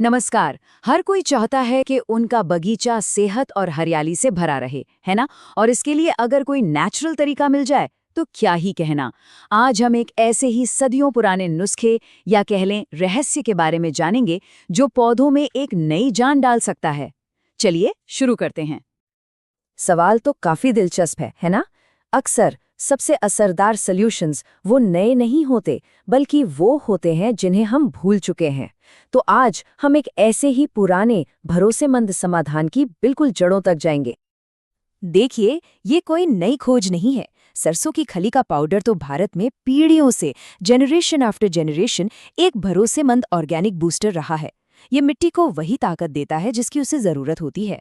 नमस्कार। हर कोई चाहता है कि उनका बगीचा सेहत और हरियाली से भरा रहे, है ना? और इसके लिए अगर कोई नेचुरल तरीका मिल जाए तो क्या ही कहना। आज हम एक ऐसे ही सदियों पुराने नुस्खे या कह लें रहस्य के बारे में जानेंगे जो पौधों में एक नई जान डाल सकता है। चलिए शुरू करते हैं। सवाल तो काफी दिलचस्प है ना? अक्सर सबसे असरदार सॉल्यूशंस वो नए नहीं होते, बल्कि वो होते हैं जिन्हें हम भूल चुके हैं। तो आज हम एक ऐसे ही पुराने भरोसेमंद समाधान की बिल्कुल जड़ों तक जाएंगे। देखिए, ये कोई नई खोज नहीं है। सरसों की खली का पाउडर तो भारत में पीढ़ियों से, जनरेशन आफ्टर जनरेशन, एक भरोसेमंद ऑर्गेनिक बूस्टर रहा है। ये मिट्टी को वही ताकत देता है जिसकी उसे जरूरत होती है।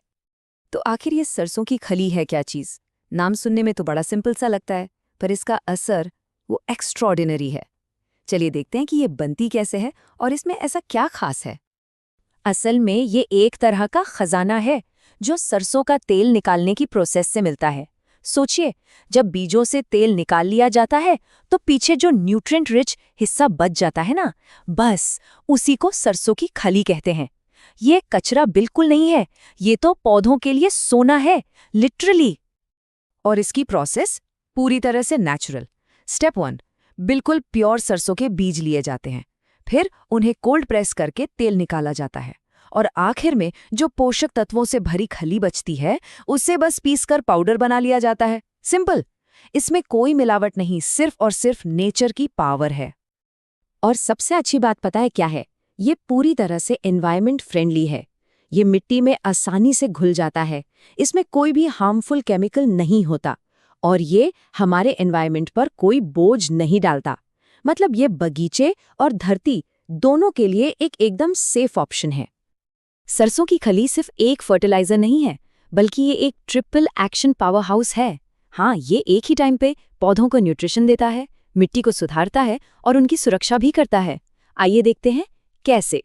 तो आखिर ये सरसों की खली है क्या चीज? नाम सुनने में तो बड़ा सिंपल सा लगता है, पर इसका असर वो एक्स्ट्रॉर्डिनरी है। चलिए देखते हैं कि ये बनती कैसे है और इसमें ऐसा क्या खास है। असल में ये एक तरह का खजाना है जो सरसों का तेल निकालने की प्रोसेस से मिलता है। सोचिए, जब बीजों से तेल निकाल लिया जाता है तो पीछे जो न्यूट्रिएंट रिच हिस्सा बच जाता है ना, बस उसी को सरसों की खली कहते हैं। ये कचरा बिल्कुल नहीं है, ये तो पौधों के लिए सोना है, लिटरली। और इसकी प्रोसेस पूरी तरह से नेचुरल। स्टेप 1, बिल्कुल प्योर सरसों के बीज लिए जाते हैं। फिर उन्हें कोल्ड प्रेस करके तेल निकाला जाता है और आखिर में जो पोषक तत्वों से भरी खली बचती है उसे बस पीसकर पाउडर बना लिया जाता है। सिंपल। इसमें कोई मिलावट नहीं, सिर्फ और सिर्फ नेचर की पावर है। और सबसे अच्छी बात पता है क्या है? ये पूरी तरह से एनवायरनमेंट फ्रेंडली है। ये मिट्टी में आसानी से घुल जाता है, इसमें कोई भी हार्मफुल केमिकल नहीं होता और ये हमारे एनवायरनमेंट पर कोई बोझ नहीं डालता। मतलब ये बगीचे और धरती दोनों के लिए एक एकदम सेफ ऑप्शन है। सरसों की खली सिर्फ एक फर्टिलाइजर नहीं है, बल्कि ये एक ट्रिपल एक्शन पावर हाउस है। हाँ, ये एक ही टाइम पे पौधों को न्यूट्रिशन देता है, मिट्टी को सुधारता है और उनकी सुरक्षा भी करता है। आइए देखते हैं कैसे।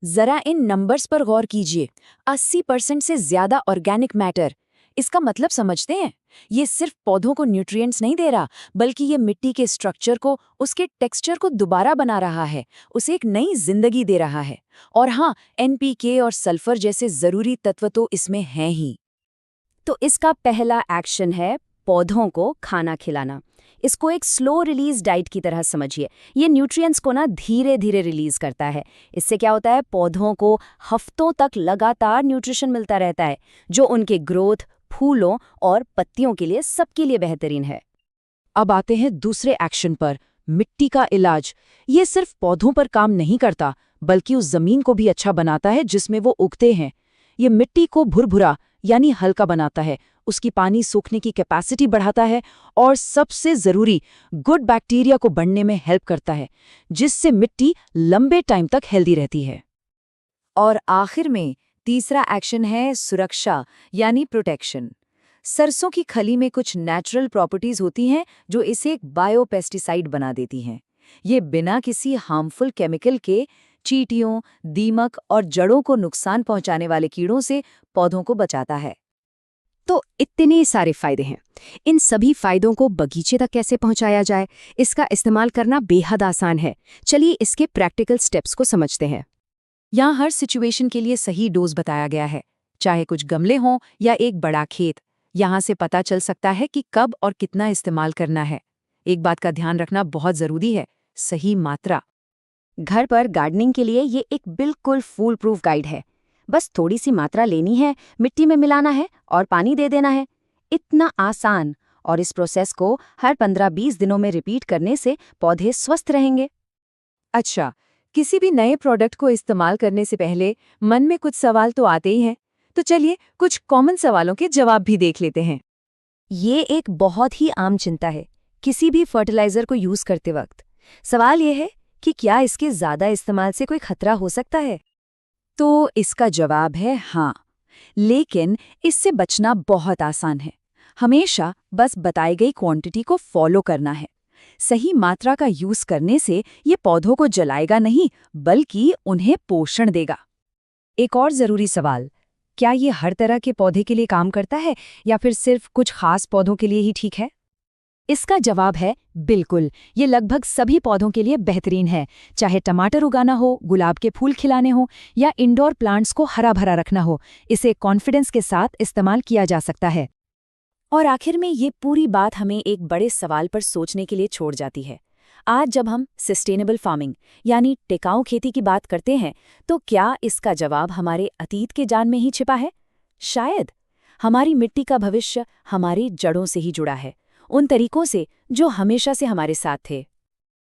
जरा इन नंबर्स पर गौर कीजिए। 80% से ज्यादा ऑर्गेनिक मैटर। इसका मतलब समझते हैं? ये सिर्फ पौधों को न्यूट्रिएंट्स नहीं दे रहा, बल्कि ये मिट्टी के स्ट्रक्चर को, उसके टेक्सचर को दोबारा बना रहा है, उसे एक नई जिंदगी दे रहा है। और हाँ, एनपीके और सल्फर जैसे जरूरी तत्व तो इसमें हैं ही। तो इसका पहला एक्शन है पौधों को खाना खिलाना। इसको एक स्लो रिलीज डाइट की तरह समझिए। ये न्यूट्रिएंट्स को ना धीरे धीरे रिलीज करता है। इससे क्या होता है? पौधों को हफ्तों तक लगातार न्यूट्रिशन मिलता रहता है, जो उनके ग्रोथ, फूलों और पत्तियों के लिए सबके लिए बेहतरीन है। अब आते हैं दूसरे एक्शन पर, मिट्टी का इलाज। ये सिर्फ पौधों पर काम नहीं करता, बल्कि उस जमीन को भी अच्छा बनाता है जिसमें वो उगते हैं। ये मिट्टी को भुरभुरा यानी हल्का बनाता है, उसकी पानी सोखने की कैपेसिटी बढ़ाता है और सबसे जरूरी, गुड बैक्टीरिया को बढ़ने में हेल्प करता है, जिससे मिट्टी लंबे टाइम तक हेल्दी रहती है। और आखिर में तीसरा एक्शन है सुरक्षा यानी प्रोटेक्शन। सरसों की खली में कुछ नेचुरल प्रॉपर्टीज होती हैं जो इसे एक बायोपेस्टिसाइड बना देती हैं। ये बिना किसी हार्मफुल केमिकल के चींटियों, दीमक और जड़ों को नुकसान पहुंचाने वाले कीड़ों से पौधों को बचाता है। तो इतने सारे फायदे हैं। इन सभी फायदों को बगीचे तक कैसे पहुंचाया जाए? इसका इस्तेमाल करना बेहद आसान है। चलिए इसके प्रैक्टिकल स्टेप्स को समझते हैं। यहाँ हर सिचुएशन के लिए सही डोज बताया गया है, चाहे कुछ गमले हों या एक बड़ा खेत। यहाँ से पता चल सकता है कि कब और कितना इस्तेमाल करना है। एक बात का ध्यान रखना बहुत जरूरी है, सही मात्रा। घर पर गार्डनिंग के लिए ये एक बिल्कुल फूल प्रूफ गाइड है। बस थोड़ी सी मात्रा लेनी है, मिट्टी में मिलाना है और पानी दे देना है। इतना आसान। और इस प्रोसेस को हर 15-20 दिनों में रिपीट करने से पौधे स्वस्थ रहेंगे। अच्छा, किसी भी नए प्रोडक्ट को इस्तेमाल करने से पहले मन में कुछ सवाल तो आते ही हैं। तो चलिए कुछ कॉमन सवालों के जवाब भी देख लेते हैं। ये एक बहुत ही आम चिंता है किसी भी फर्टिलाइजर को यूज करते वक्त। सवाल ये है कि क्या इसके ज्यादा इस्तेमाल से कोई खतरा हो सकता है? तो इसका जवाब है हाँ, लेकिन इससे बचना बहुत आसान है। हमेशा बस बताई गई क्वांटिटी को फॉलो करना है। सही मात्रा का यूज करने से ये पौधों को जलाएगा नहीं, बल्कि उन्हें पोषण देगा। एक और जरूरी सवाल, क्या ये हर तरह के पौधे के लिए काम करता है या फिर सिर्फ कुछ खास पौधों के लिए ही ठीक है? इसका जवाब है बिल्कुल। ये लगभग सभी पौधों के लिए बेहतरीन है, चाहे टमाटर उगाना हो, गुलाब के फूल खिलाने हो या इंडोर प्लांट्स को हरा भरा रखना हो, इसे कॉन्फिडेंस के साथ इस्तेमाल किया जा सकता है। और आखिर में ये पूरी बात हमें एक बड़े सवाल पर सोचने के लिए छोड़ जाती है। आज जब हम सस्टेनेबल फार्मिंग यानी टिकाऊ खेती की बात करते हैं, तो क्या इसका जवाब हमारे अतीत के जान में ही छिपा है? शायद। हमारी मिट्टी का भविष्य हमारी जड़ों से ही जुड़ा है, उन तरीकों से जो हमेशा से हमारे साथ थे।